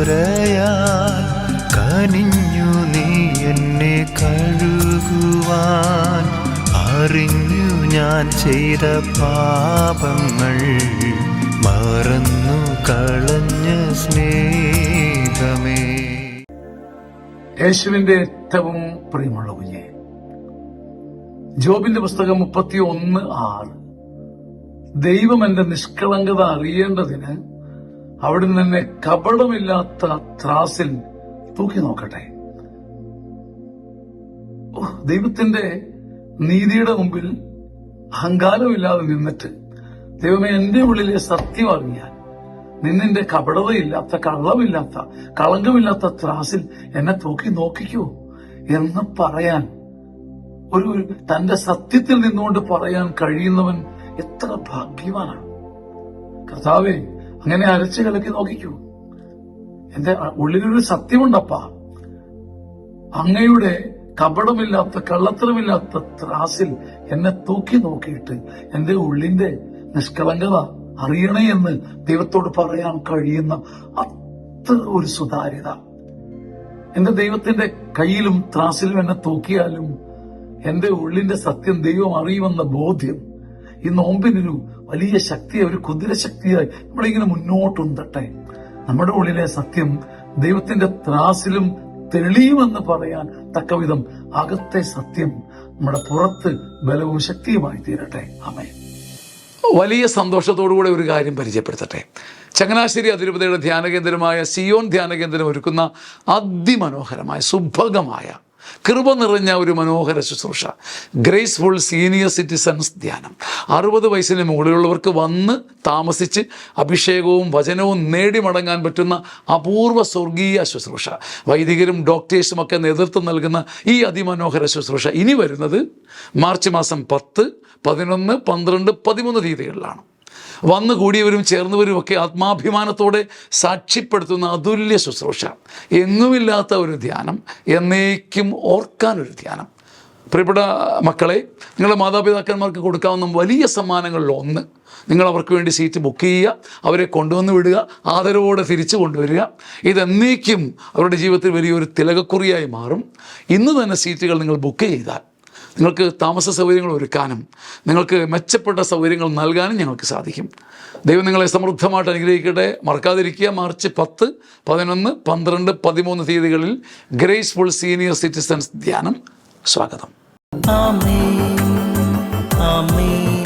ചോരയാൽ കനിഞ്ഞു നീ എന്നെ കഴുകുവാൻ. അറിഞ്ഞു ഞാൻ ചെയ്ത പാപങ്ങൾ മറന്നു കളഞ്ഞ സ്നേഹമേ. യേശുവിന്റെ ഏറ്റവും പ്രിയമുള്ള കുഞ്ഞെ, ജോബിന്റെ പുസ്തകം 31:6. ദൈവം എന്റെ നിഷ്കളങ്കത അറിയേണ്ടതിന് അവിടുന്ന് എന്നെ കപടമില്ലാത്ത ത്രാസിൽ തൂക്കി നോക്കട്ടെ. ദൈവത്തിന്റെ നീതിയുടെ മുമ്പിൽ അഹങ്കാരമില്ലാതെ നിന്നിട്ട്, ദൈവമേ എന്റെ ഉള്ളിലെ സത്യം അറിയാൻ നിന്നിന്റെ കപടതയില്ലാത്ത, കള്ളമില്ലാത്ത, കളങ്കമില്ലാത്ത ത്രാസിൽ എന്നെ തൂക്കി നോക്കിക്കൂ എന്ന് പറയാൻ, ഒരു തന്റെ സത്യത്തിൽ നിന്നുകൊണ്ട് പറയാൻ കഴിയുന്നവൻ എത്ര ഭാഗ്യവാനാണ്. കർത്താവേ, അങ്ങനെ അരച്ചു കലക്കി നോക്കിക്കൂ. എന്റെ ഉള്ളിലൊരു സത്യമുണ്ടപ്പാ. അങ്ങയുടെ കപടമില്ലാത്ത, കള്ളത്തരമില്ലാത്ത ത്രാസിൽ എന്നെ തൂക്കി നോക്കിയിട്ട് എന്റെ ഉള്ളിന്റെ നിഷ്കളങ്കത അറിയണേ എന്ന് ദൈവത്തോട് പറയാൻ കഴിയുന്ന അത്ര ഒരു സുതാര്യത. എന്റെ ദൈവത്തിന്റെ കയ്യിലും ത്രാസിലും എന്നെ തൂക്കിയാലും എന്റെ ഉള്ളിന്റെ സത്യം ദൈവം അറിയുമെന്ന ബോധ്യം ഈ നോമ്പിനൊരു വലിയ ശക്തിയായി, ഒരു കുതിരശക്തിയായി നമ്മളിങ്ങനെ മുന്നോട്ടുന്തട്ടെ. നമ്മുടെ ഉള്ളിലെ സത്യം ദൈവത്തിന്റെ ത്രാസിലും തെളിയുമെന്ന് പറയാൻ തക്കവിധം അകത്തെ സത്യം നമ്മുടെ പുറത്ത് ബലവും ശക്തിയുമായി തീരട്ടെ. ആമേൻ. വലിയ സന്തോഷത്തോടുകൂടെ ഒരു കാര്യം പരിചയപ്പെടുത്തട്ടെ. ചങ്ങനാശ്ശേരി അതിരൂപതയുടെ ധ്യാനകേന്ദ്രമായ സിയോൻ ധ്യാനകേന്ദ്രം ഒരുക്കുന്ന അതിമനോഹരമായ, സുഭഗമായ, കൃപ നിറഞ്ഞ ഒരു മനോഹര ശുശ്രൂഷ, ഗ്രേസ്ഫുൾ സീനിയർ സിറ്റിസൺസ് ധ്യാനം. 60 വയസ്സിന് മുകളിലുള്ളവർക്ക് വന്ന് താമസിച്ച് അഭിഷേകവും വചനവും നേടി മടങ്ങാൻ പറ്റുന്ന അപൂർവ സ്വർഗീയ ശുശ്രൂഷ. വൈദികരും ഡോക്ടേഴ്സും ഒക്കെ നേതൃത്വം നൽകുന്ന ഈ അതിമനോഹര ശുശ്രൂഷ ഇനി വരുന്നത് മാർച്ച് മാസം 10, 11, 12, 13 തീയതികളിലാണ്. വന്നു കൂടിയവരും ചേർന്നവരും ഒക്കെ ആത്മാഭിമാനത്തോടെ സാക്ഷ്യപ്പെടുത്തുന്ന അതുല്യ ശുശ്രൂഷ. എങ്ങുമില്ലാത്ത ഒരു ധ്യാനം, എന്നേക്കും ഓർക്കാനൊരു ധ്യാനം. പ്രിയപ്പെട്ട മക്കളെ, നിങ്ങളുടെ മാതാപിതാക്കന്മാർക്ക് കൊടുക്കാവുന്ന വലിയ സമ്മാനങ്ങളിൽ ഒന്ന്, നിങ്ങൾ അവർക്ക് വേണ്ടി സീറ്റ് ബുക്ക് ചെയ്യുക, അവരെ കൊണ്ടുവന്ന് വിടുക, ആദരവോടെ തിരിച്ചു കൊണ്ടുവരിക. ഇതെന്നേക്കും അവരുടെ ജീവിതത്തിൽ വലിയൊരു തിലകക്കുറിയായി മാറും. ഇന്ന് തന്നെ സീറ്റുകൾ നിങ്ങൾ ബുക്ക് ചെയ്താൽ നിങ്ങൾക്ക് താമസ സൗകര്യങ്ങൾ ഒരുക്കാനും നിങ്ങൾക്ക് മെച്ചപ്പെട്ട സൗകര്യങ്ങൾ നൽകാനും ഞങ്ങൾക്ക് സാധിക്കും. ദൈവം നിങ്ങളെ സമൃദ്ധമായിട്ട് അനുഗ്രഹിക്കട്ടെ. മറക്കാതിരിക്കുക, മാർച്ച് 10, 11, 12, 13 തീയതികളിൽ ഗ്രേസ്ഫുൾ സീനിയർ സിറ്റിസൺസ് ധ്യാനം. സ്വാഗതം. ആമേൻ, ആമേൻ.